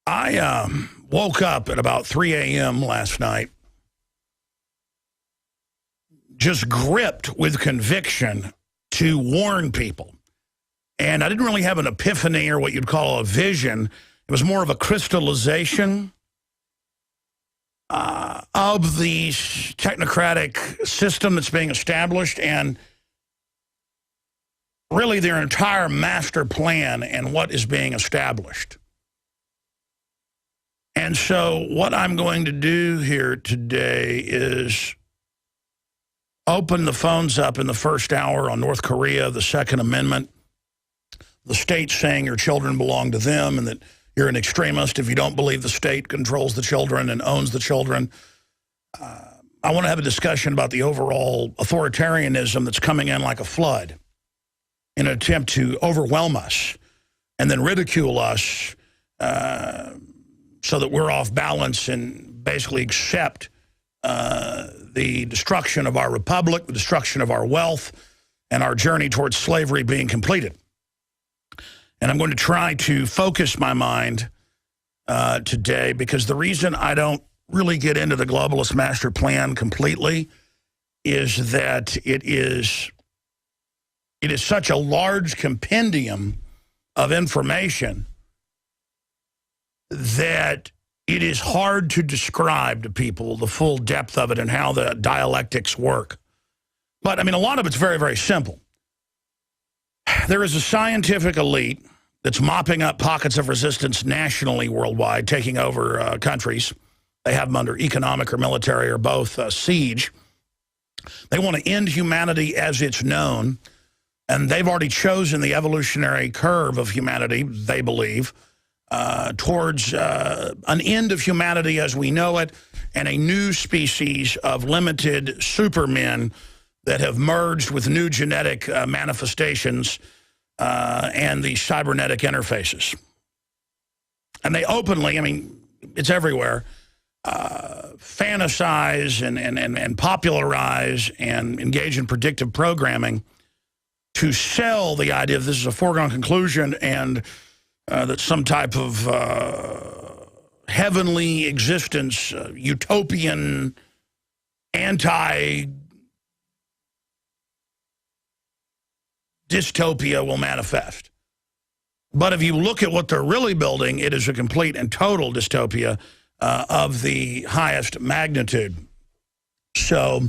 I woke up at about 3 a.m. last night, just gripped with conviction to warn people. And I didn't really have an epiphany or what you'd call a vision. It was more of a crystallization of the technocratic system that's being established and really their entire master plan and what is being established. And so what I'm going to do here today is open the phones up in the first hour on North Korea, the Second Amendment, the state saying your children belong to them and that you're an extremist if you don't believe the state controls the children and owns the children. I want to have a discussion about the overall authoritarianism that's coming in like a flood in an attempt to overwhelm us and then ridicule us so that we're off balance and basically accept the destruction of our republic, the destruction of our wealth, and our journey towards slavery being completed. And I'm going to try to focus my mind today because the reason I don't really get into the globalist master plan completely is that it is such a large compendium of information that it is hard to describe to people the full depth of it and how the dialectics work. But, I mean, a lot of it's very, very simple. There is a scientific elite that's mopping up pockets of resistance nationally, worldwide, taking over countries. They have them under economic or military or both siege. They want to end humanity as it's known, and they've already chosen the evolutionary curve of humanity, they believe, towards an end of humanity as we know it and a new species of limited supermen that have merged with new genetic manifestations and the cybernetic interfaces. And they openly, I mean, it's everywhere, fantasize and popularize and engage in predictive programming to sell the idea that this is a foregone conclusion and that some type of heavenly existence, utopian, anti-dystopia will manifest. But if you look at what they're really building, it is a complete and total dystopia of the highest magnitude. So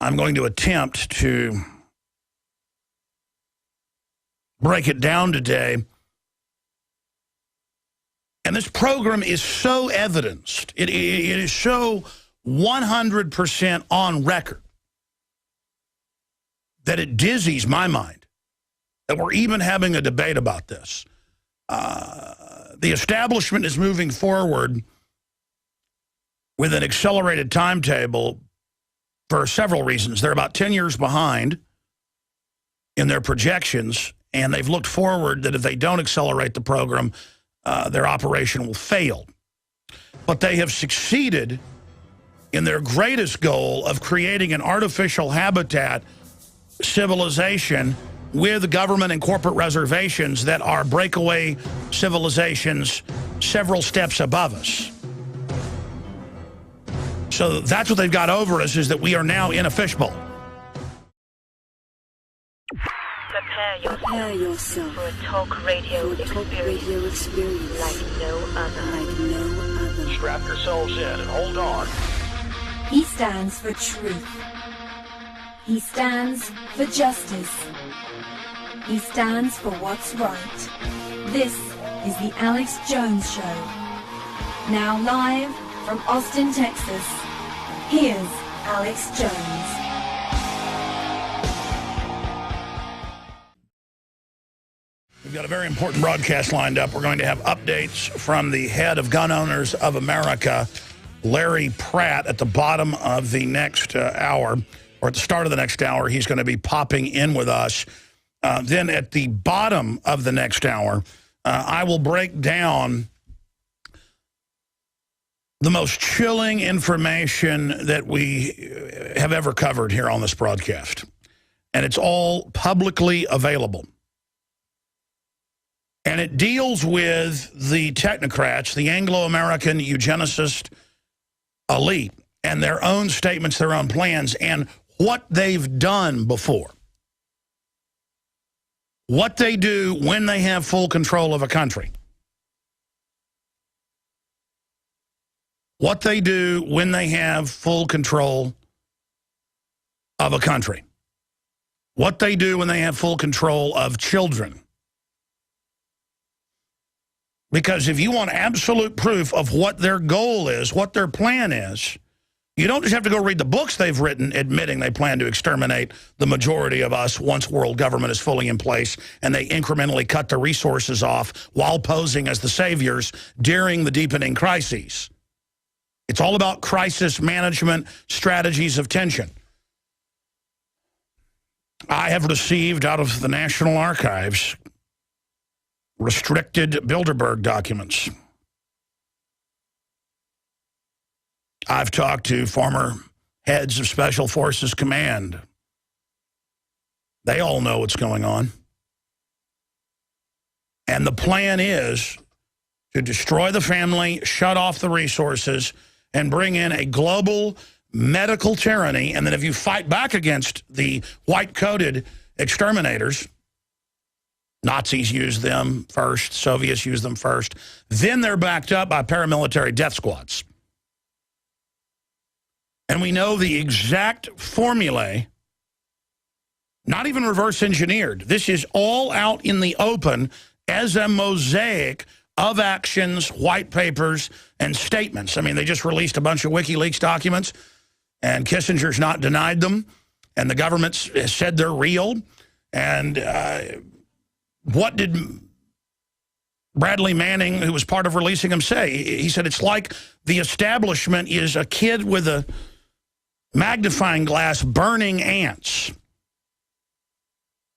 I'm going to attempt to break it down today. And this program is so evidenced, it is so 100% on record that it dizzies my mind that we're even having a debate about this. The establishment is moving forward with an accelerated timetable for several reasons. They're about 10 years behind in their projections, and they've looked forward that if they don't accelerate the program, their operation will fail. But they have succeeded in their greatest goal of creating an artificial habitat civilization with government and corporate reservations that are breakaway civilizations several steps above us. So that's what they've got over us, is that we are now in a fishbowl. Prepare yourself for a talk radio experience like no other. Strap yourselves in and hold on. He stands for truth. He stands for justice. He stands for what's right. This is the Alex Jones Show. Now live from Austin, Texas, here's Alex Jones. We've got a very important broadcast lined up. We're going to have updates from the head of Gun Owners of America, Larry Pratt, at the bottom of the next hour, or at the start of the next hour. He's going to be popping in with us. Then at the bottom of the next hour, I will break down the most chilling information that we have ever covered here on this broadcast. And it's all publicly available. And it deals with the technocrats, the Anglo-American eugenicist elite, and their own statements, their own plans, and what they've done before. What they do when they have full control of a country. What they do when they have full control of a country. What they do when they have full control of children. Because if you want absolute proof of what their goal is, what their plan is, you don't just have to go read the books they've written admitting they plan to exterminate the majority of us once world government is fully in place and they incrementally cut the resources off while posing as the saviors during the deepening crises. It's all about crisis management, strategies of tension. I have received out of the National Archives restricted Bilderberg documents. I've talked to former heads of Special Forces Command. They all know what's going on. And the plan is to destroy the family, shut off the resources, and bring in a global medical tyranny. And then if you fight back against the white-coated exterminators, Nazis used them first, Soviets used them first, then they're backed up by paramilitary death squads. And we know the exact formulae, not even reverse engineered. This is all out in the open as a mosaic of actions, white papers, and statements. I mean, they just released a bunch of WikiLeaks documents, and Kissinger's not denied them, and the government said they're real. And what did Bradley Manning, who was part of releasing them, say? He said it's like the establishment is a kid with a magnifying glass burning ants.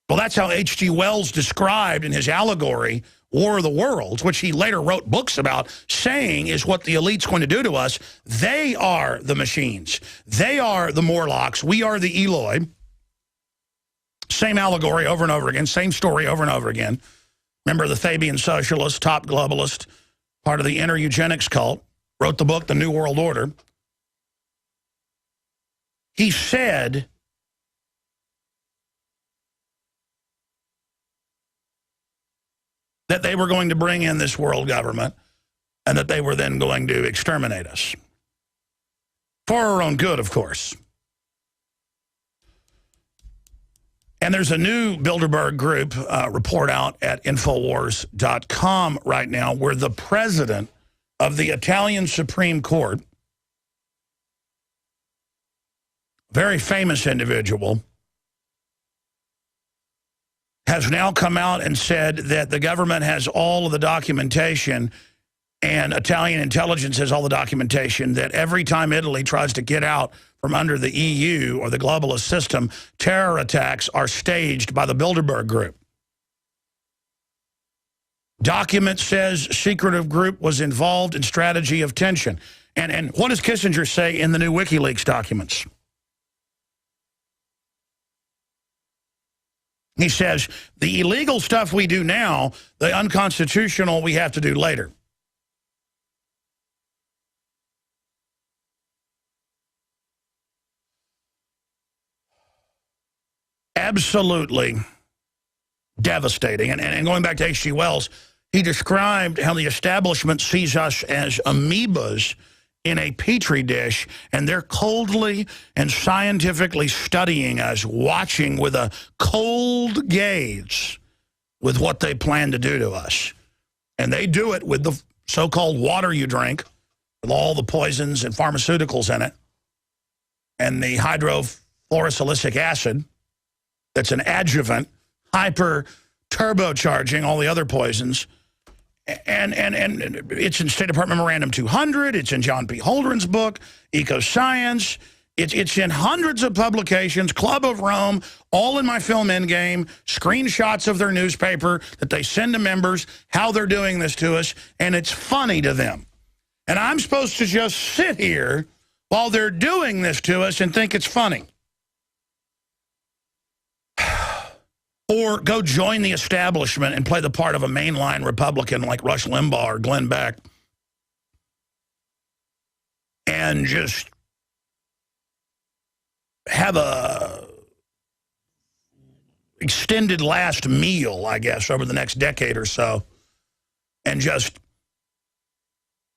Well, that's how H.G. Wells described in his allegory, War of the Worlds, which he later wrote books about, saying is what the elite's going to do to us. They are the machines. They are the Morlocks. We are the Eloi. Same allegory over and over again, same story over and over again. Remember the Fabian socialist, top globalist, part of the inner eugenics cult, wrote the book, The New World Order. He said that they were going to bring in this world government and that they were then going to exterminate us. For our own good, of course. And there's a new Bilderberg Group report out at Infowars.com right now where the president of the Italian Supreme Court, very famous individual, has now come out and said that the government has all of the documentation and Italian intelligence has all the documentation that every time Italy tries to get out from under the EU or the globalist system, terror attacks are staged by the Bilderberg Group. Document says secretive group was involved in strategy of tension. And what does Kissinger say in the new WikiLeaks documents? He says, the illegal stuff we do now, the unconstitutional we have to do later. Absolutely devastating. And going back to H.G. Wells, he described how the establishment sees us as amoebas in a petri dish, and they're coldly and scientifically studying us, watching with a cold gaze with what they plan to do to us. And they do it with the so-called water you drink, with all the poisons and pharmaceuticals in it, and the hydrofluorosilicic acid that's an adjuvant, hyper turbocharging all the other poisons. And it's in State Department Memorandum 200. It's in John P. Holdren's book, Ecoscience. It's in hundreds of publications, Club of Rome, all in my film Endgame, screenshots of their newspaper that they send to members, how they're doing this to us, and it's funny to them. And I'm supposed to just sit here while they're doing this to us and think it's funny. or go join the establishment and play the part of a mainline Republican like Rush Limbaugh or Glenn Beck and just have a extended last meal, I guess, over the next decade or so, and just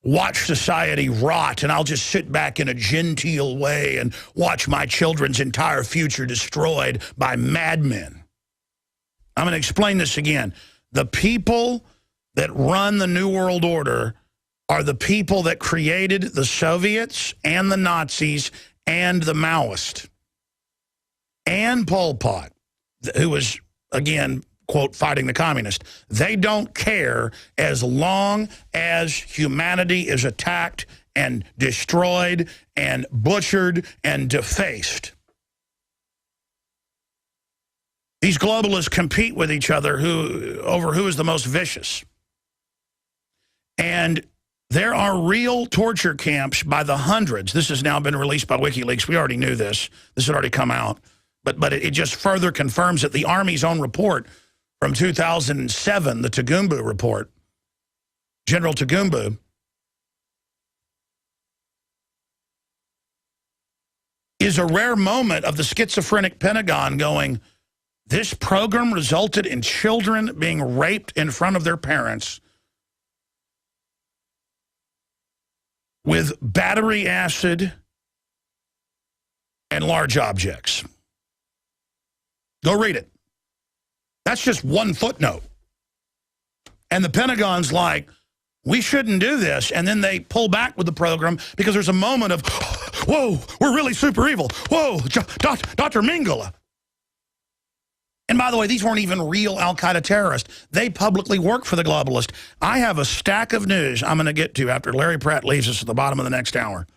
watch society rot, and I'll just sit back in a genteel way and watch my children's entire future destroyed by madmen. I'm going to explain this again. The people that run the New World Order are the people that created the Soviets and the Nazis and the Maoists and Pol Pot, who was, again, quote, fighting the communists. They don't care as long as humanity is attacked and destroyed and butchered and defaced. These globalists compete with each other over who is the most vicious. And there are real torture camps by the hundreds. This has now been released by WikiLeaks. We already knew this. This had already come out. But it just further confirms it. The Army's own report from 2007, the Tagumbu report, General Tagumbu, is a rare moment of the schizophrenic Pentagon going, this program resulted in children being raped in front of their parents with battery acid and large objects. Go read it. That's just one footnote. And the Pentagon's like, we shouldn't do this. And then they pull back with the program because there's a moment of, whoa, we're really super evil. Whoa, Dr. Mengele. And by the way, these weren't even real al-Qaeda terrorists. They publicly work for the globalist. I have a stack of news I'm going to get to after Larry Pratt leaves us at the bottom of the next hour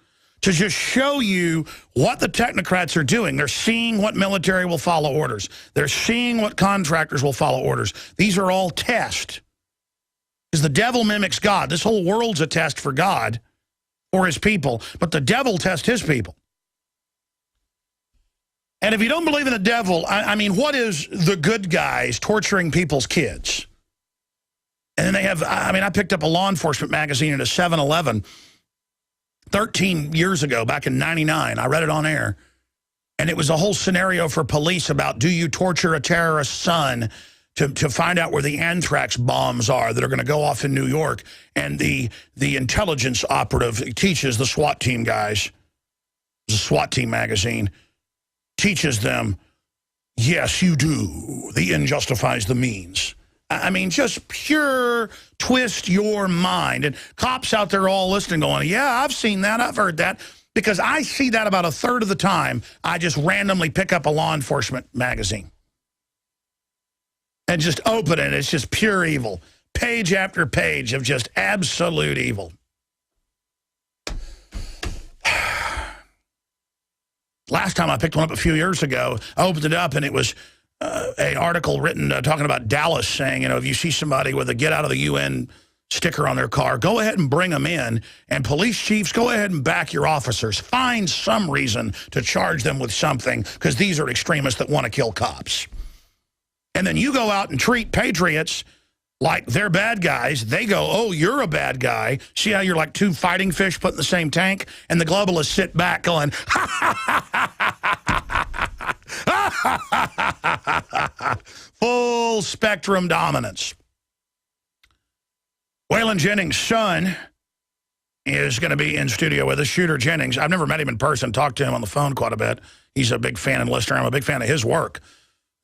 to just show you what the technocrats are doing. They're seeing what military will follow orders. They're seeing what contractors will follow orders. These are all tests. Because the devil mimics God. This whole world's a test for God or his people, but the devil tests his people. And if you don't believe in the devil, I mean, what is the good guys torturing people's kids? And then they have, I mean, I picked up a law enforcement magazine at a 7-Eleven 13 years ago, back in '99. I read it on air. And it was a whole scenario for police about, do you torture a terrorist's son to find out where the anthrax bombs are that are going to go off in New York? And the intelligence operative teaches the SWAT team guys, it was a SWAT team magazine, teaches them, yes, you do. The end justifies the means. I mean, just pure twist your mind. And cops out there all listening going, yeah, I've seen that, I've heard that. Because I see that about a third of the time. I just randomly pick up a law enforcement magazine and just open it. It's just pure evil. Page after page of just absolute evil. Last time I picked one up a few years ago, I opened it up and it was an article written talking about Dallas saying, you know, if you see somebody with a get out of the UN sticker on their car, go ahead and bring them in. And police chiefs, go ahead and back your officers. Find some reason to charge them with something because these are extremists that want to kill cops. And then you go out and treat patriots like they're bad guys. They go, oh, you're a bad guy. See how you're like two fighting fish put in the same tank? And the globalists sit back going, full spectrum dominance. Waylon Jennings' son is going to be in studio with us, Shooter Jennings. I've never met him in person, talked to him on the phone quite a bit. He's a big fan and listener. I'm a big fan of his work.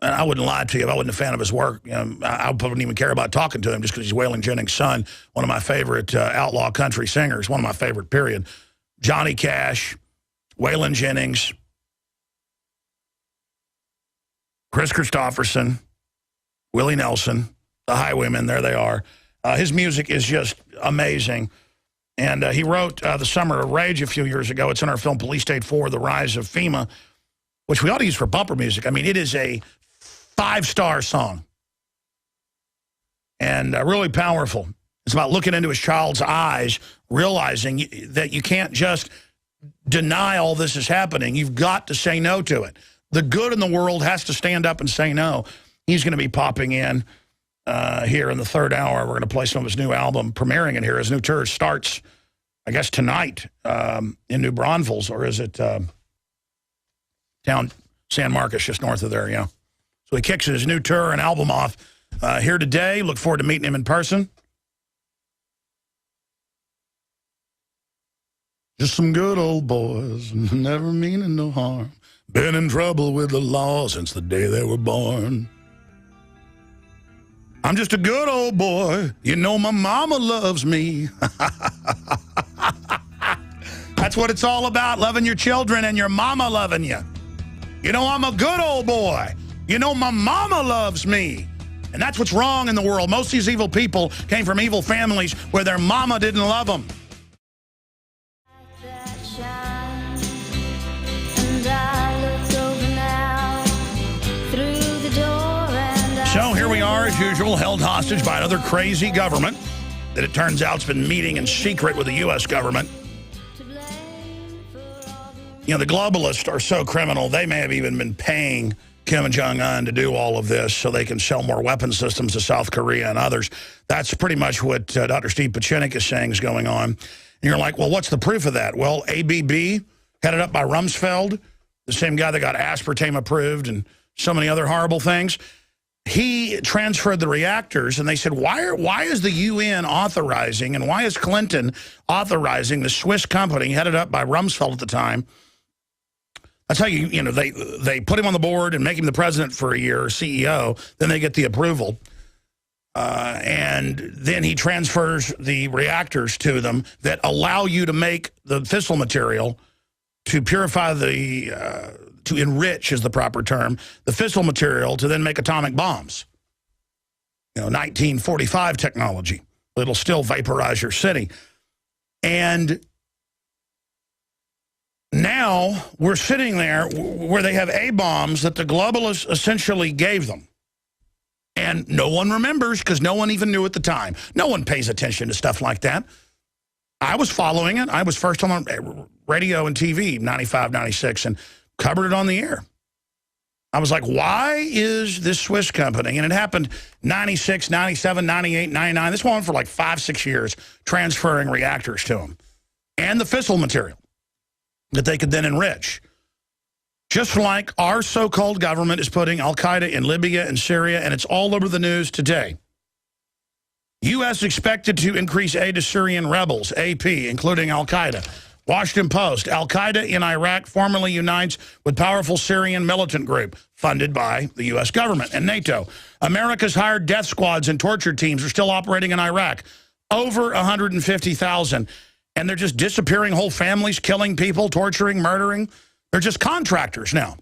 And I wouldn't lie to you if I wasn't a fan of his work. You know, I wouldn't even care about talking to him just because he's Waylon Jennings' son, one of my favorite outlaw country singers, one of my favorite, period. Johnny Cash, Waylon Jennings, Chris Christopherson, Willie Nelson, the Highwaymen, there they are. His music is just amazing. And he wrote The Summer of Rage a few years ago. It's in our film Police State 4, The Rise of FEMA, which we ought to use for bumper music. I mean, it is a 5-star song. And really powerful. It's about looking into his child's eyes, realizing that you can't just deny all this is happening. You've got to say no to it. The good in the world has to stand up and say no. He's going to be popping in here in the third hour. We're going to play some of his new album, premiering in here. His new tour starts, I guess, tonight in New Braunfels, or is it down San Marcos, just north of there, yeah. So he kicks his new tour and album off here today. Look forward to meeting him in person. Just some good old boys, never meaning no harm. Been in trouble with the law since the day they were born. I'm just a good old boy. You know my mama loves me. That's what it's all about, loving your children and your mama loving you. You know I'm a good old boy. You know my mama loves me. And that's what's wrong in the world. Most of these evil people came from evil families where their mama didn't love them. So here we are, as usual, held hostage by another crazy government that it turns out has been meeting in secret with the U.S. government. You know, the globalists are so criminal, they may have even been paying Kim Jong-un to do all of this so they can sell more weapon systems to South Korea and others. That's pretty much what Dr. Steve Pachinik is saying is going on. And you're like, well, what's the proof of that? Well, ABB, headed up by Rumsfeld, the same guy that got aspartame approved and so many other horrible things, he transferred the reactors, and they said, why is the UN authorizing, and why is Clinton authorizing the Swiss company headed up by Rumsfeld at the time? That's how you know, they put him on the board and make him the president for a year, or CEO, then they get the approval. And then he transfers the reactors to them that allow you to make the fissile material to purify the, to enrich is the proper term, the fissile material to then make atomic bombs. You know, 1945 technology. It'll still vaporize your city. And now we're sitting there where they have A-bombs that the globalists essentially gave them. And no one remembers because no one even knew at the time. No one pays attention to stuff like that. I was following it. I was first on radio and TV, 95, 96, and covered it on the air. I was like, why is this Swiss company, and it happened 96, 97, 98, 99, this went on for like 5, 6 years, transferring reactors to them, and the fissile material that they could then enrich. Just like our so-called government is putting al-Qaeda in Libya and Syria, and it's all over the news today. U.S. expected to increase aid to Syrian rebels, AP, including al-Qaeda. Washington Post, al-Qaeda in Iraq formally unites with powerful Syrian militant group funded by the U.S. government and NATO. America's hired death squads and torture teams are still operating in Iraq. Over 150,000. And they're just disappearing whole families, killing people, torturing, murdering. They're just contractors now.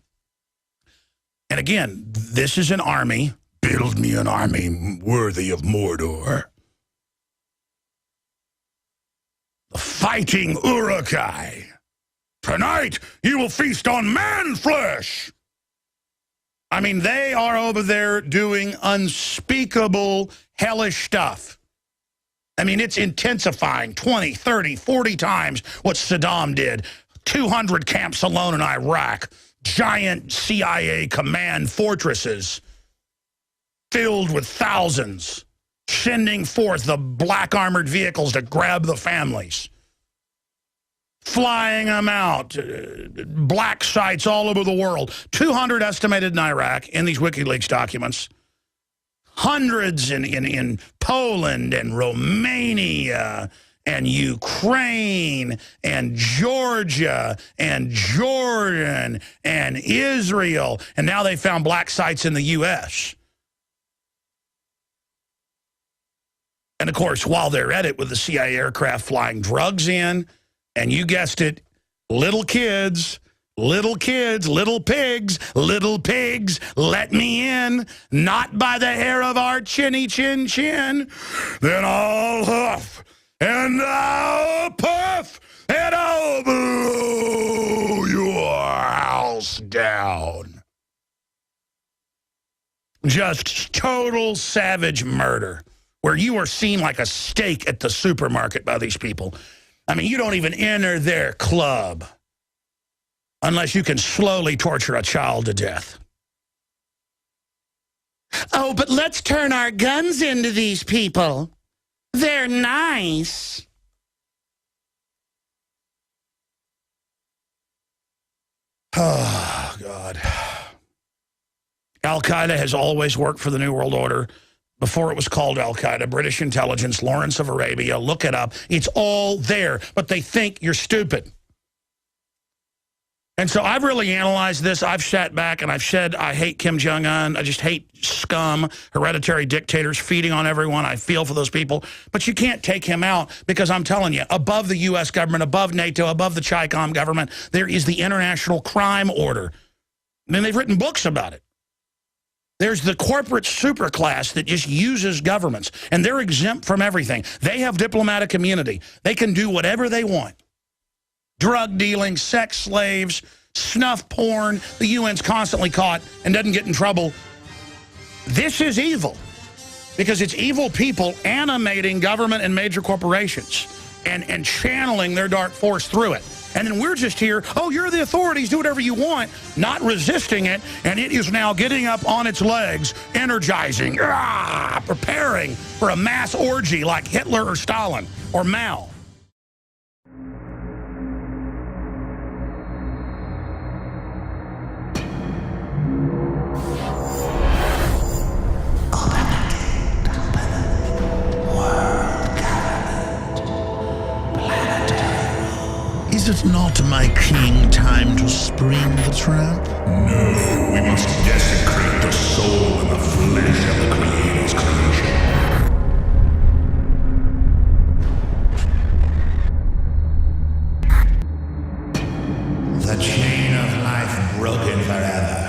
And again, this is an army. Build me an army worthy of Mordor. The fighting Uruk-hai. Tonight, you will feast on man flesh. I mean, they are over there doing unspeakable, hellish stuff. I mean, it's intensifying 20, 30, 40 times what Saddam did. 200 camps alone in Iraq. Giant CIA command fortresses filled with thousands, sending forth the black armored vehicles to grab the families, flying them out, black sites all over the world. 200 estimated in Iraq in these WikiLeaks documents. Hundreds in Poland and Romania and Ukraine and Georgia and Jordan and Israel. And now they found black sites in the U.S. And, of course, while they're at it with the CIA aircraft flying drugs in, and you guessed it, little kids, little pigs, let me in, not by the hair of our chinny chin chin, then I'll huff, and I'll puff, and I'll blow your house down. Just total savage murder, where you are seen like a steak at the supermarket by these people. I mean, you don't even enter their club unless you can slowly torture a child to death. Oh, but let's turn our guns into these people. They're nice. Oh, God. Al-Qaeda has always worked for the New World Order. Before it was called Al-Qaeda, British intelligence, Lawrence of Arabia, look it up. It's all there, but they think you're stupid. And so I've really analyzed this. I've sat back and I've said I hate Kim Jong-un. I just hate scum, hereditary dictators feeding on everyone. I feel for those people. But you can't take him out because I'm telling you, above the U.S. government, above NATO, above the CHICOM government, there is the International Crime Order. I mean, they've written books about it. There's the corporate superclass that just uses governments, and they're exempt from everything. They have diplomatic immunity. They can do whatever they want. Drug dealing, sex slaves, snuff porn. The UN's constantly caught and doesn't get in trouble. This is evil because it's evil people animating government and major corporations and channeling their dark force through it. And then we're just here, oh, you're the authorities, do whatever you want, not resisting it, and it is now getting up on its legs, energizing, preparing for a mass orgy like Hitler or Stalin or Mao. Is it not, my king, time to spring the trap? No, we must desecrate the soul and the flesh of the Creator's creation. The chain of life broken forever.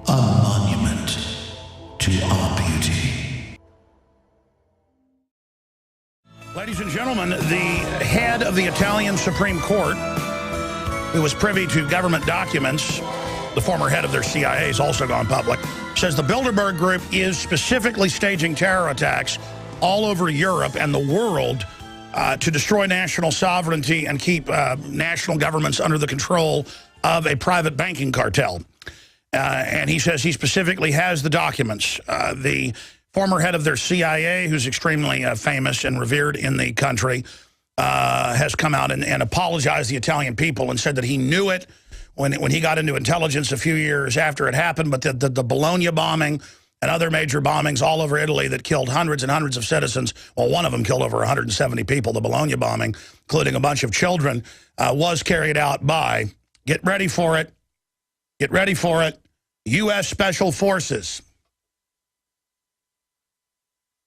A monument to our beauty. Ladies and gentlemen, the head of the Italian Supreme Court, who was privy to government documents, the former head of their CIA has also gone public, says the Bilderberg Group is specifically staging terror attacks all over Europe and the world to destroy national sovereignty and keep national governments under the control of a private banking cartel. And he says he specifically has the documents. The former head of their CIA, who's extremely famous and revered in the country, has come out and apologized to the Italian people and said that he knew it when he got into intelligence a few years after it happened, but the Bologna bombing and other major bombings all over Italy that killed hundreds and hundreds of citizens, well, one of them killed over 170 people, the Bologna bombing, including a bunch of children, was carried out by, get ready for it, U.S. Special Forces.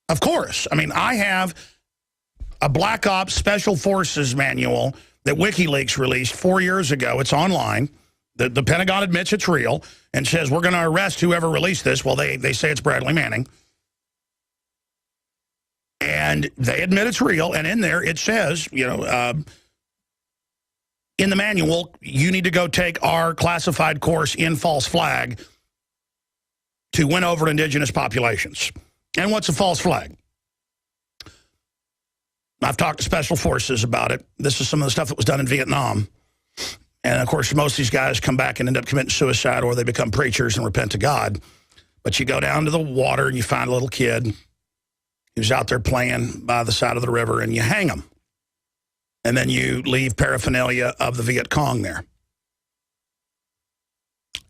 Of course. I mean, I have a Black Ops Special Forces manual that WikiLeaks released 4 years ago. It's online. The Pentagon admits it's real and says we're going to arrest whoever released this. Well, they say it's Bradley Manning. And they admit it's real. And in there it says, you know, in the manual, you need to go take our classified course in false flag to win over indigenous populations. And what's a false flag? I've talked to Special Forces about it. This is some of the stuff that was done in Vietnam. And, of course, most of these guys come back and end up committing suicide or they become preachers and repent to God. But you go down to the water and you find a little kid who's out there playing by the side of the river and you hang him. And then you leave paraphernalia of the Viet Cong there.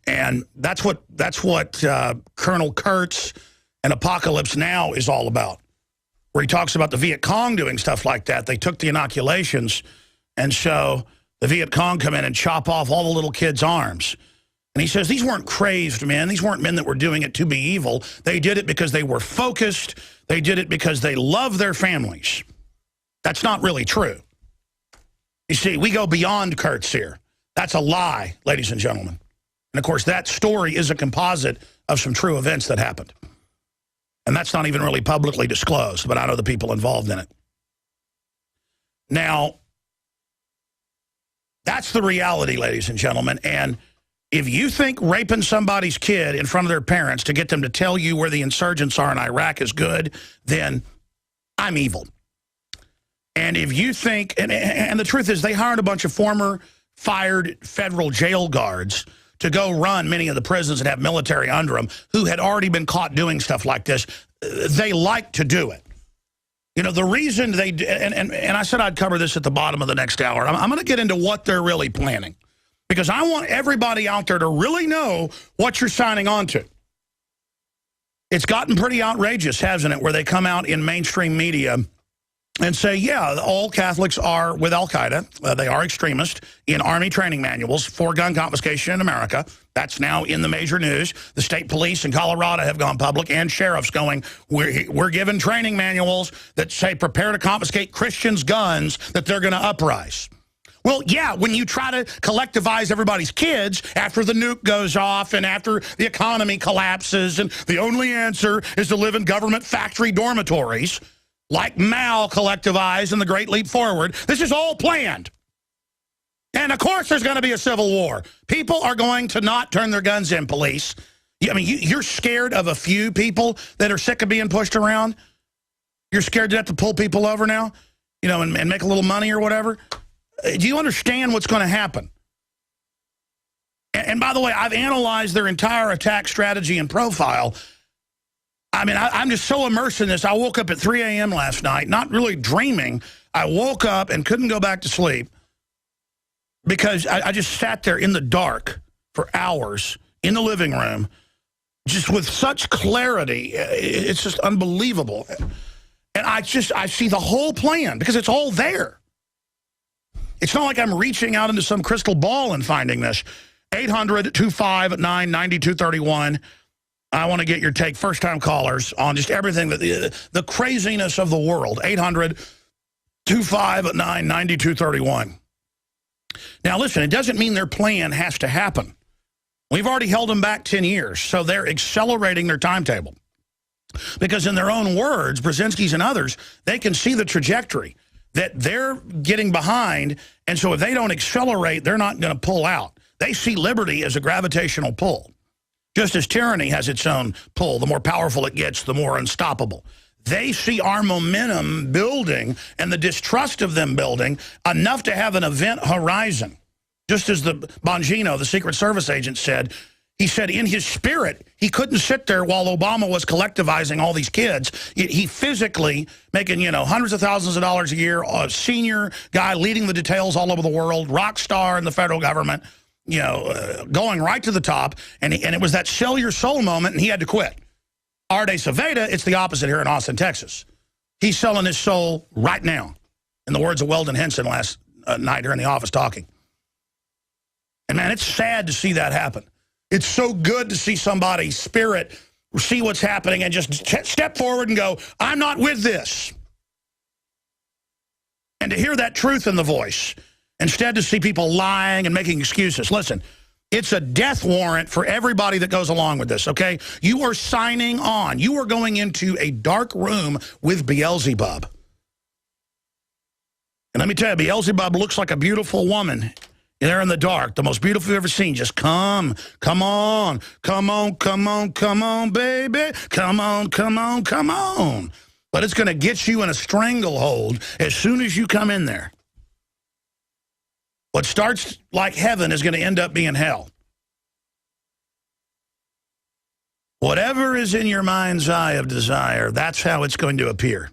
And that's what Colonel Kurtz and Apocalypse Now is all about, where he talks about the Viet Cong doing stuff like that. They took the inoculations, and so the Viet Cong come in and chop off all the little kids' arms. And he says these weren't crazed men. These weren't men that were doing it to be evil. They did it because they were focused. They did it because they love their families. That's not really true. You see, we go beyond Kurtz here. That's a lie, ladies and gentlemen. And, of course, that story is a composite of some true events that happened. And that's not even really publicly disclosed, but I know the people involved in it. Now, that's the reality, ladies and gentlemen. And if you think raping somebody's kid in front of their parents to get them to tell you where the insurgents are in Iraq is good, then I'm evil. And if you think, and the truth is they hired a bunch of former fired federal jail guards to go run many of the prisons and have military under them who had already been caught doing stuff like this. They like to do it. You know, the reason they do, and I said I'd cover this at the bottom of the next hour. I'm going to get into what they're really planning, because I want everybody out there to really know what you're signing on to. It's gotten pretty outrageous, hasn't it, where they come out in mainstream media and say, yeah, all Catholics are with al-Qaeda. They are extremists in Army training manuals for gun confiscation in America. That's now in the major news. The state police in Colorado have gone public, and sheriffs going, we're given training manuals that say prepare to confiscate Christians' guns that they're going to uprise. Well, yeah, when you try to collectivize everybody's kids after the nuke goes off and after the economy collapses, and the only answer is to live in government factory dormitories, like Mao collectivized in the Great Leap Forward. This is all planned. And, of course, there's going to be a civil war. People are going to not turn their guns in, police. I mean, you're scared of a few people that are sick of being pushed around? You're scared to have to pull people over now, you know, and make a little money or whatever? Do you understand what's going to happen? And by the way, I've analyzed their entire attack strategy and profile. I mean, I'm just so immersed in this. I woke up at 3 a.m. last night, not really dreaming. I woke up and couldn't go back to sleep because I just sat there in the dark for hours in the living room, just with such clarity. It's just unbelievable. And I see the whole plan because it's all there. It's not like I'm reaching out into some crystal ball and finding this. 800-259-9231. I want to get your take, first-time callers, on just everything, the craziness of the world. 800-259-9231. Now, listen, it doesn't mean their plan has to happen. We've already held them back 10 years, so they're accelerating their timetable. Because in their own words, Brzezinski's and others, they can see the trajectory that they're getting behind, and so if they don't accelerate, they're not going to pull out. They see liberty as a gravitational pull. Just as tyranny has its own pull, the more powerful it gets, the more unstoppable. They see our momentum building and the distrust of them building enough to have an event horizon. Just as the Bongino, the Secret Service agent, said, he said in his spirit, he couldn't sit there while Obama was collectivizing all these kids. He physically making, you know, hundreds of thousands of dollars a year, a senior guy leading the details all over the world, rock star in the federal government, you know, going right to the top. And it was that sell your soul moment, and he had to quit. Arde Saveda, it's the opposite here in Austin, Texas. He's selling his soul right now, in the words of Weldon Henson last night here in the office talking. And, man, it's sad to see that happen. It's so good to see somebody's spirit see what's happening and just step forward and go, I'm not with this. And to hear that truth in the voice, instead to see people lying and making excuses. Listen, it's a death warrant for everybody that goes along with this, okay? You are signing on. You are going into a dark room with Beelzebub. And let me tell you, Beelzebub looks like a beautiful woman. There in the dark, the most beautiful you've ever seen. Just come on, baby. Come on. But it's going to get you in a stranglehold as soon as you come in there. What starts like heaven is going to end up being hell. Whatever is in your mind's eye of desire, that's how it's going to appear.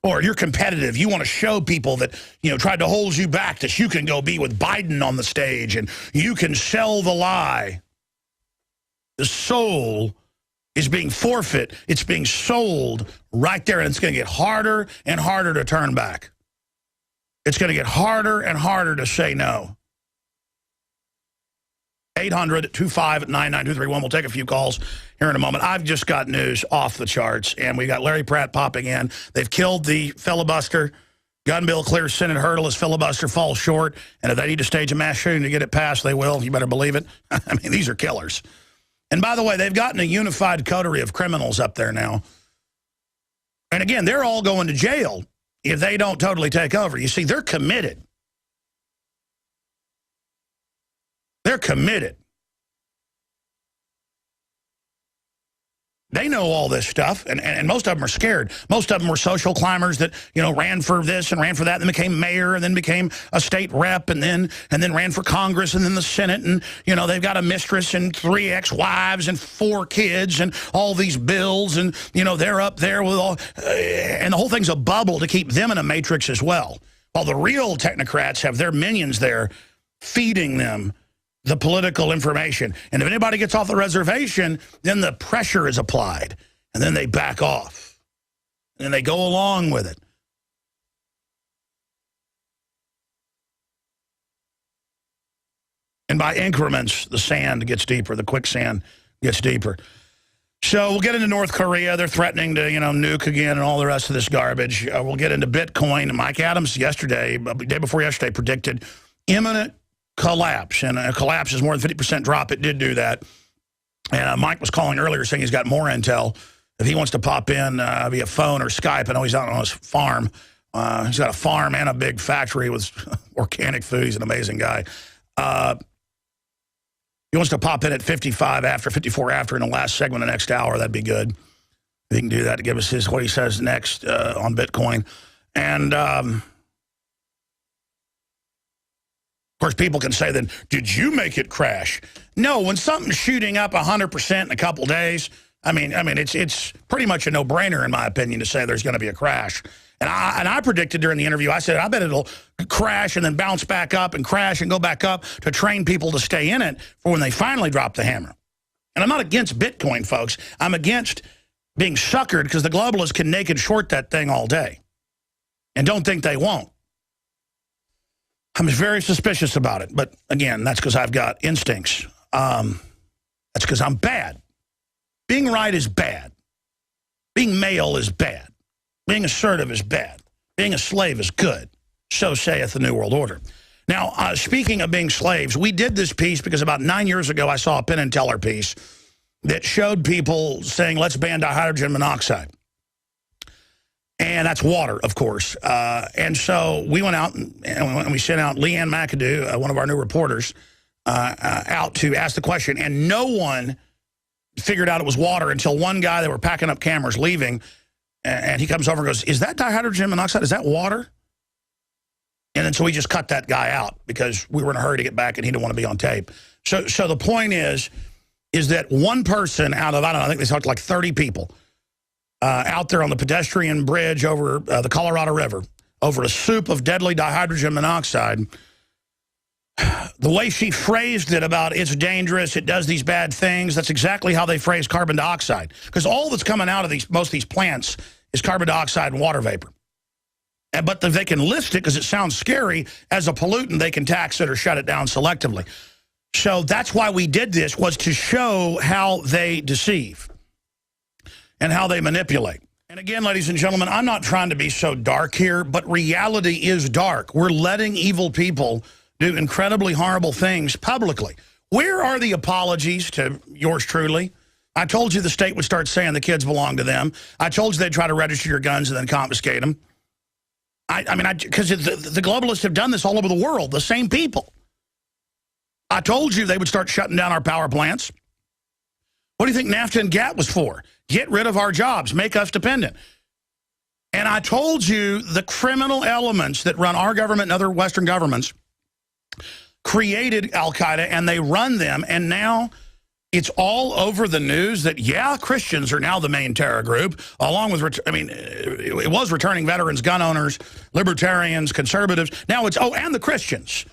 Or you're competitive. You want to show people that, you know, tried to hold you back, that you can go be with Biden on the stage and you can sell the lie. The soul is being forfeit. It's being sold right there, and it's going to get harder and harder to turn back. It's going to get harder and harder to say no. 800-259-9231. We'll take a few calls here in a moment. I've just got news off the charts, and we got Larry Pratt popping in. They've killed the filibuster. Gun bill clears Senate hurdle as filibuster falls short. And if they need to stage a mass shooting to get it passed, they will. You better believe it. I mean, these are killers. And by the way, they've gotten a unified coterie of criminals up there now. And again, they're all going to jail if they don't totally take over. You see, they're committed. They're committed. They know all this stuff, and most of them are scared. Most of them were social climbers that, you know, ran for this and ran for that, and then became mayor, and then became a state rep, and then ran for Congress, and then the Senate, and, you know, they've got a mistress and 3 ex-wives and 4 kids and all these bills, and, you know, they're up there with all, and the whole thing's a bubble to keep them in a matrix as well. While the real technocrats have their minions there feeding them the political information. And if anybody gets off the reservation, then the pressure is applied. And then they back off. And then they go along with it. And by increments, the sand gets deeper. The quicksand gets deeper. So we'll get into North Korea. They're threatening to, you know, nuke again and all the rest of this garbage. We'll get into Bitcoin. Mike Adams yesterday, the day before yesterday, predicted imminent collapse, and a collapse is more than 50% drop. It did do that. And Mike was calling earlier saying he's got more intel. If he wants to pop in via phone or Skype, I know he's out on his farm. He's got a farm and a big factory with organic food. He's an amazing guy. He wants to pop in at 55 after, 54 after in the last segment of the next hour. That'd be good. He can do that to give us what he says next on Bitcoin. And of course, people can say then, did you make it crash? No, when something's shooting up 100% in a couple days, I mean, it's pretty much a no-brainer, in my opinion, to say there's going to be a crash. And I predicted during the interview, I said, I bet it'll crash and then bounce back up and crash and go back up to train people to stay in it for when they finally drop the hammer. And I'm not against Bitcoin, folks. I'm against being suckered because the globalists can naked short that thing all day and don't think they won't. I'm very suspicious about it. But again, that's because I've got instincts. That's because I'm bad. Being right is bad. Being male is bad. Being assertive is bad. Being a slave is good. So saith the New World Order. Now, speaking of being slaves, we did this piece because about 9 years ago I saw a Penn and Teller piece that showed people saying, let's ban dihydrogen monoxide. And that's water, of course. And so we went out and we sent out Leanne McAdoo, one of our new reporters, out to ask the question. And no one figured out it was water until one guy, they were packing up cameras, leaving, and he comes over and goes, is that dihydrogen monoxide? Is that water? And then so we just cut that guy out because we were in a hurry to get back and he didn't want to be on tape. So the point is that one person out of, I don't know, I think they talked to like 30 people, out there on the pedestrian bridge over the Colorado River, over a soup of deadly dihydrogen monoxide. The way she phrased it about it's dangerous, it does these bad things, that's exactly how they phrase carbon dioxide. Because all that's coming out of most of these plants is carbon dioxide and water vapor. But if they can list it, because it sounds scary, as a pollutant, they can tax it or shut it down selectively. So that's why we did this, was to show how they deceive and how they manipulate. And again, ladies and gentlemen, I'm not trying to be so dark here, but reality is dark. We're letting evil people do incredibly horrible things publicly. Where are the apologies to yours truly? I told you the state would start saying the kids belong to them. I told you they'd try to register your guns and then confiscate them. Because the globalists have done this all over the world, the same people. I told you they would start shutting down our power plants. What do you think NAFTA and GATT was for? Get rid of our jobs, make us dependent. And I told you the criminal elements that run our government and other Western governments created Al-Qaeda, and they run them, and now it's all over the news that, yeah, Christians are now the main terror group, along with, it was returning veterans, gun owners, libertarians, conservatives. Now it's, and the Christians.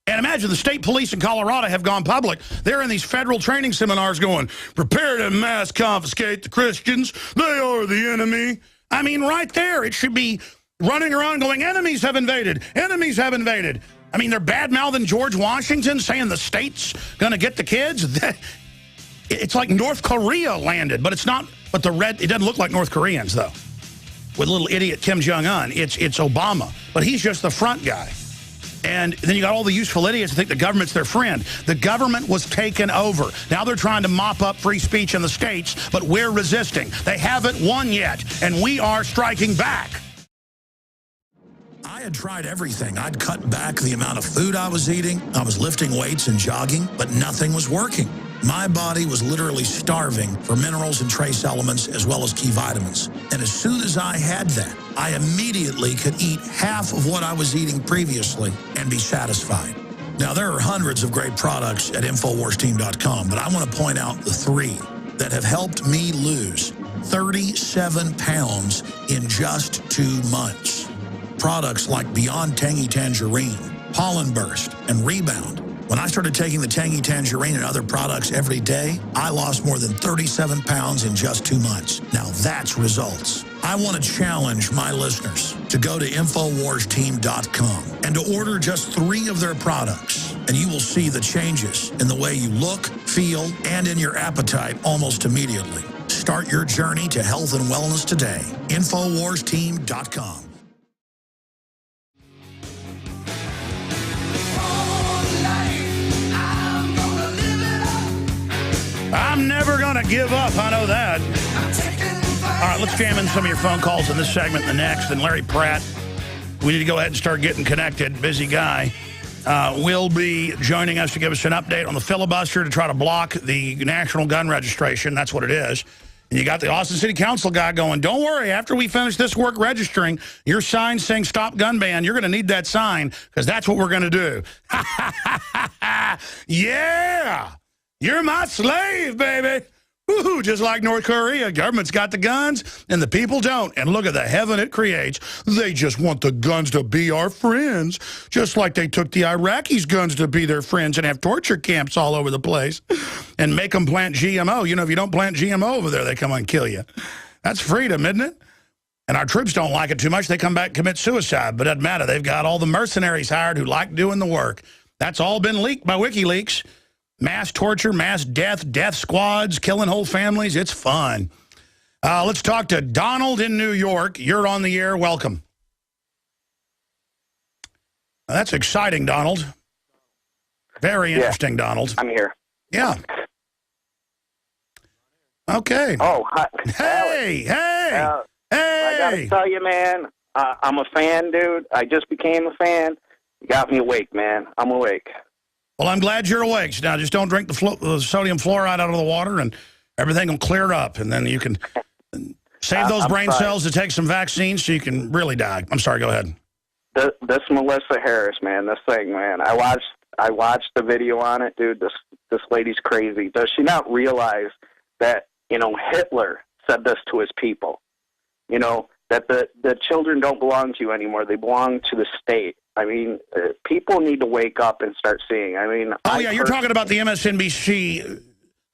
And imagine the state police in Colorado have gone public. They're in these federal training seminars going, prepare to mass confiscate the Christians. They are the enemy. I mean, right there, it should be running around going, enemies have invaded. Enemies have invaded. I mean, they're bad-mouthing George Washington, saying the state's going to get the kids. It's like North Korea landed, but it's not. But it doesn't look like North Koreans, though. With little idiot Kim Jong-un, it's Obama. But he's just the front guy. And then you got all the useful idiots who think the government's their friend. The government was taken over. Now they're trying to mop up free speech in the states, but we're resisting. They haven't won yet, and we are striking back. I had tried everything. I'd cut back the amount of food I was eating. I was lifting weights and jogging, but nothing was working. My body was literally starving for minerals and trace elements as well as key vitamins. And as soon as I had that, I immediately could eat half of what I was eating previously and be satisfied. Now, there are hundreds of great products at InfoWarsTeam.com, but I want to point out the 3 that have helped me lose 37 pounds in just 2 months. Products like Beyond Tangy Tangerine, Pollen Burst, and Rebound. When I started taking the Tangy Tangerine and other products every day, I lost more than 37 pounds in just 2 months. Now that's results. I want to challenge my listeners to go to InfoWarsTeam.com and to order just 3 of their products, and you will see the changes in the way you look, feel, and in your appetite almost immediately. Start your journey to health and wellness today. InfoWarsTeam.com. I'm never going to give up. I know that. All right, let's jam in some of your phone calls in this segment and the next. And Larry Pratt, we need to go ahead and start getting connected. Busy guy. Will be joining us to give us an update on the filibuster to try to block the national gun registration. That's what it is. And you got the Austin City Council guy going, don't worry, after we finish this work registering, your sign saying stop gun ban, you're going to need that sign because that's what we're going to do. Yeah! You're my slave, baby. Woo-hoo, just like North Korea. Government's got the guns, and the people don't. And look at the heaven it creates. They just want the guns to be our friends, just like they took the Iraqis' guns to be their friends and have torture camps all over the place and make them plant GMO. You know, if you don't plant GMO over there, they come and kill you. That's freedom, isn't it? And our troops don't like it too much. They come back and commit suicide, but it doesn't matter. They've got all the mercenaries hired who like doing the work. That's all been leaked by WikiLeaks. Mass torture, mass death, death squads, killing whole families. It's fun. Let's talk to Donald in New York. You're on the air. Welcome. That's exciting, Donald. Very interesting, Donald. I'm here. Yeah. Okay. Oh, hi. Hey, hey, hey. I got to tell you, man, I'm a fan, dude. I just became a fan. You got me awake, man. I'm awake. Well, I'm glad you're awake. Now, just don't drink the sodium fluoride out of the water, and everything will clear up. And then you can save those brain cells to take some vaccines so you can really die. I'm sorry, go ahead. This Melissa Harris, man, this thing, man. I watched the video on it, dude. This lady's crazy. Does she not realize that, you know, Hitler said this to his people? You know, that the children don't belong to you anymore. They belong to the state. I mean, people need to wake up and start seeing. I mean, you're talking about the MSNBC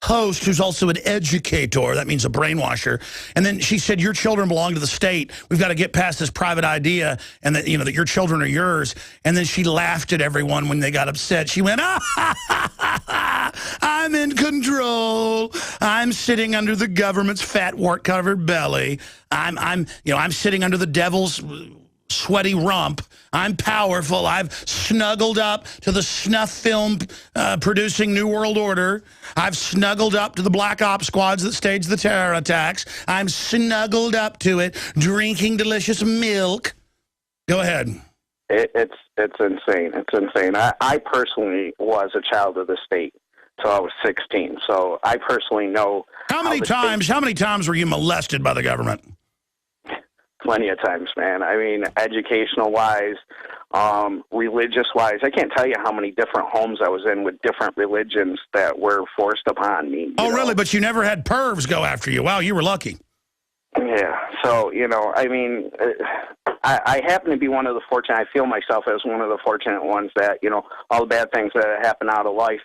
host who's also an educator. That means a brainwasher. And then she said, your children belong to the state. We've got to get past this private idea and that, you know, that your children are yours. And then she laughed at everyone when they got upset. She went, I'm in control. I'm sitting under the government's fat wart-covered belly. I'm sitting under the devil's sweaty rump. I'm powerful. I've snuggled up to the snuff film producing New World Order. I've snuggled up to the black ops squads that staged the terror attacks. I'm snuggled up to it, drinking delicious milk. Go ahead. It's insane. It's insane. I personally was a child of the state till I was 16, so I personally know. How many times were you molested by the government? Plenty of times, man. I mean, educational-wise, religious-wise, I can't tell you how many different homes I was in with different religions that were forced upon me. Oh, really? But you never had pervs go after you. Wow, you were lucky. Yeah. So, you know, I mean, I happen to be one of the fortunate. I feel myself as one of the fortunate ones that, you know, all the bad things that happen out of life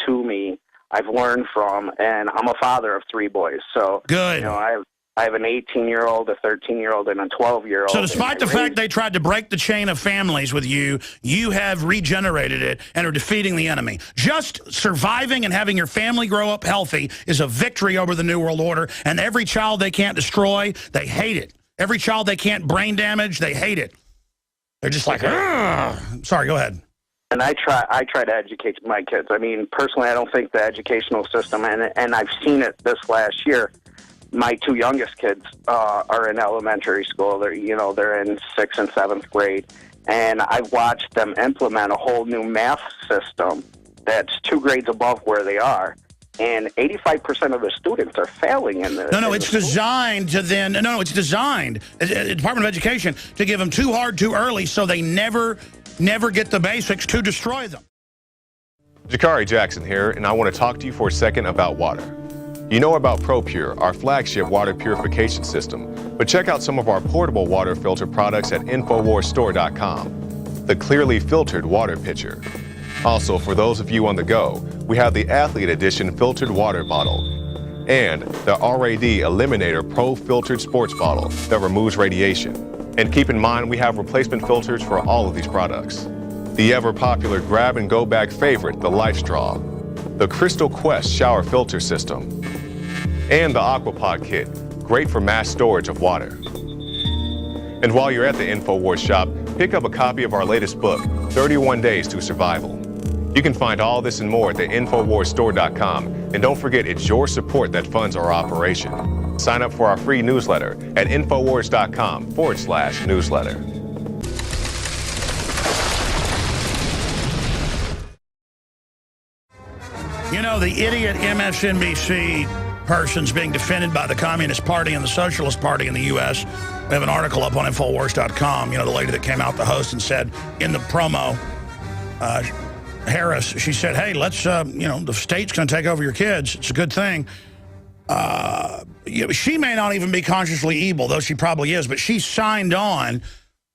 to me, I've learned from, and I'm a father of 3 boys. So, good. You know, I have an 18-year-old, a 13-year-old, and a 12-year-old. So despite the fact they tried to break the chain of families with you, you have regenerated it and are defeating the enemy. Just surviving and having your family grow up healthy is a victory over the New World Order, and every child they can't destroy, they hate it. Every child they can't brain damage, they hate it. They're just like, ugh. Sorry, go ahead. And I try to educate my kids. I mean, personally, I don't think the educational system, and I've seen it this last year. My 2 youngest kids are in elementary school. They're in 6th and 7th grade, and I've watched them implement a whole new math system that's 2 grades above where they are. and 85% of the students are failing in the. No, it's designed to then. No, it's designed, Department of Education, to give them too hard too early so they never get the basics to destroy them. Jakari Jackson here, and I want to talk to you for a second about water. You know about ProPure, our flagship water purification system, but check out some of our portable water filter products at InfoWarsStore.com. The clearly filtered water pitcher. Also, for those of you on the go, we have the Athlete Edition filtered water bottle and the RAD Eliminator Pro filtered sports bottle that removes radiation. And keep in mind, we have replacement filters for all of these products. The ever-popular grab-and-go bag favorite, the Life Straw, the Crystal Quest shower filter system, and the Aquapod kit, great for mass storage of water. And while you're at the InfoWars shop, pick up a copy of our latest book, 31 Days to Survival. You can find all this and more at the InfoWarsStore.com, and don't forget it's your support that funds our operation. Sign up for our free newsletter at InfoWars.com/newsletter. You know, the idiot MSNBC person's being defended by the Communist Party and the Socialist Party in the U.S. We have an article up on Infowars.com. You know, the lady that came out, the host, and said in the promo, Harris, she said, hey, let's, the state's going to take over your kids. It's a good thing. She may not even be consciously evil, though she probably is, but she signed on.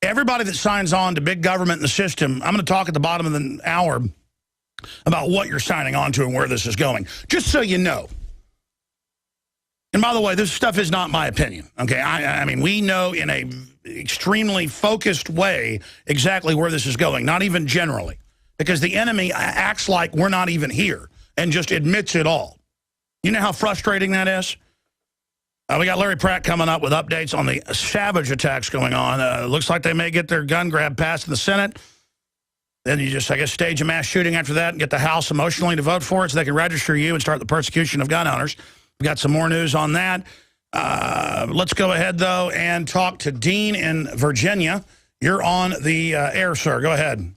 Everybody that signs on to big government and the system, I'm going to talk at the bottom of the hour about what you're signing on to and where this is going, just so you know. And by the way, this stuff is not my opinion, okay? I mean, we know in a extremely focused way exactly where this is going, not even generally, because the enemy acts like we're not even here and just admits it all. You know how frustrating that is? We got Larry Pratt coming up with updates on the savage attacks going on. Looks like they may get their gun grab passed in the Senate. Then you just, I guess, stage a mass shooting after that and get the House emotionally to vote for it so they can register you and start the persecution of gun owners. We got some more news on that. Let's go ahead, though, and talk to Dean in Virginia. You're on the air, sir. Go ahead.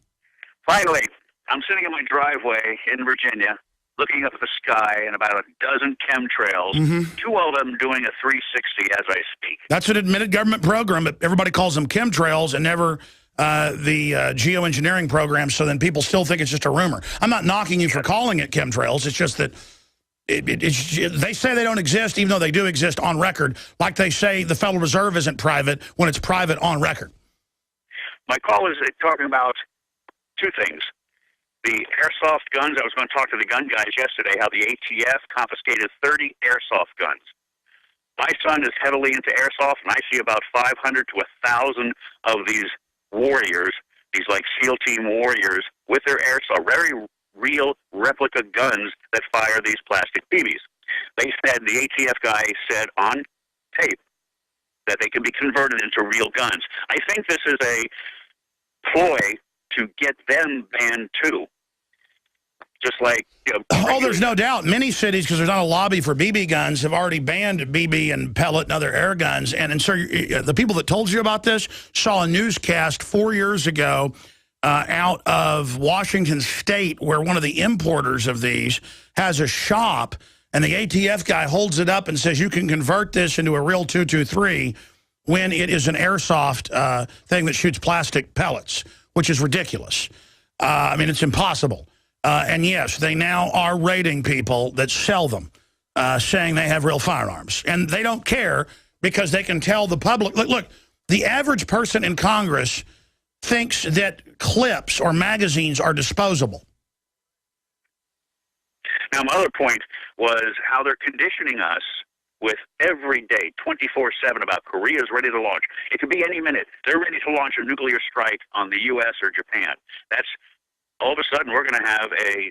Finally, I'm sitting in my driveway in Virginia, looking up at the sky and about a dozen chemtrails, two of them doing a 360 as I speak. That's an admitted government program, but everybody calls them chemtrails and never the geoengineering program, so then people still think it's just a rumor. I'm not knocking you for calling it chemtrails. It's just that they say they don't exist, even though they do exist on record, like they say the Federal Reserve isn't private when it's private on record. My call is talking about two things. The airsoft guns. I was going to talk to the gun guys yesterday, how the ATF confiscated 30 airsoft guns. My son is heavily into airsoft, and I see about 500 to 1,000 of these warriors, these like SEAL team warriors, with their airsoft, very real replica guns that fire these plastic BBs. They said, the ATF guy said on tape that they can be converted into real guns. I think this is a ploy to get them banned too. Just like, oh, there's no doubt. Many cities, because there's not a lobby for BB guns, have already banned BB and pellet and other air guns. And so the people that told you about this saw a newscast 4 years ago out of Washington State where one of the importers of these has a shop, and the ATF guy holds it up and says you can convert this into a real 223 when it is an airsoft thing that shoots plastic pellets, which is ridiculous. I mean, it's impossible. And yes, they now are raiding people that sell them, saying they have real firearms. And they don't care because they can tell the public. Look, the average person in Congress thinks that clips or magazines are disposable. Now, my other point was how they're conditioning us with every day, 24/7, about Korea's ready to launch. It could be any minute. They're ready to launch a nuclear strike on the U.S. or Japan. That's all of a sudden we're going to have an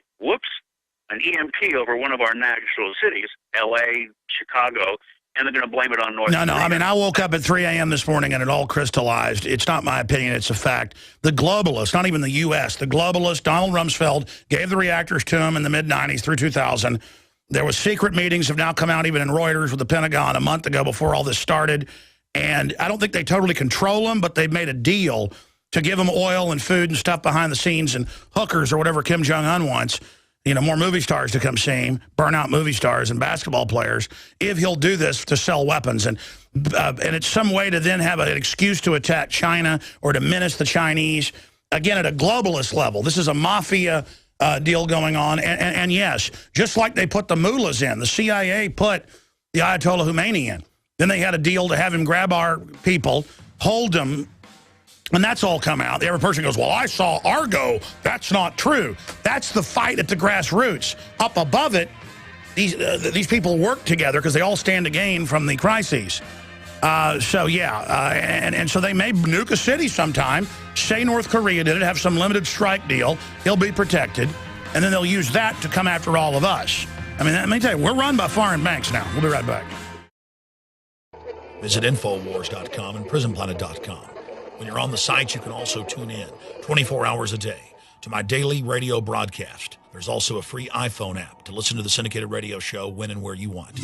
EMP over one of our national cities, L.A., Chicago, and they're going to blame it on North Korea. No, I mean, I woke up at 3 a.m. this morning and it all crystallized. It's not my opinion, it's a fact. The globalists, not even the U.S., the globalists, Donald Rumsfeld, gave the reactors to him in the mid-'90s through 2000. There was secret meetings have now come out even in Reuters with the Pentagon a month ago before all this started. And I don't think they totally control them, but they've made a deal to give them oil and food and stuff behind the scenes and hookers or whatever Kim Jong-un wants. more movie stars to come see him, burn out movie stars and basketball players, if he'll do this to sell weapons. And it's some way to then have an excuse to attack China or to menace the Chinese, again, at a globalist level. This is a mafia deal going on. And yes, just like they put the mullahs in, the CIA put the Ayatollah Khomeini in. Then they had a deal to have him grab our people, hold them, and that's all come out. Every person goes, well, I saw Argo. That's not true. That's the fight at the grassroots. Up above it, these people work together because they all stand to gain from the crises. And so they may nuke a city sometime, say North Korea did it, have some limited strike deal, he'll be protected, and then they'll use that to come after all of us. I mean, let me tell you, we're run by foreign banks now. We'll be right back. Visit Infowars.com and PrisonPlanet.com. When you're on the site, you can also tune in 24 hours a day to my daily radio broadcast. There's also a free iPhone app to listen to the syndicated radio show when and where you want.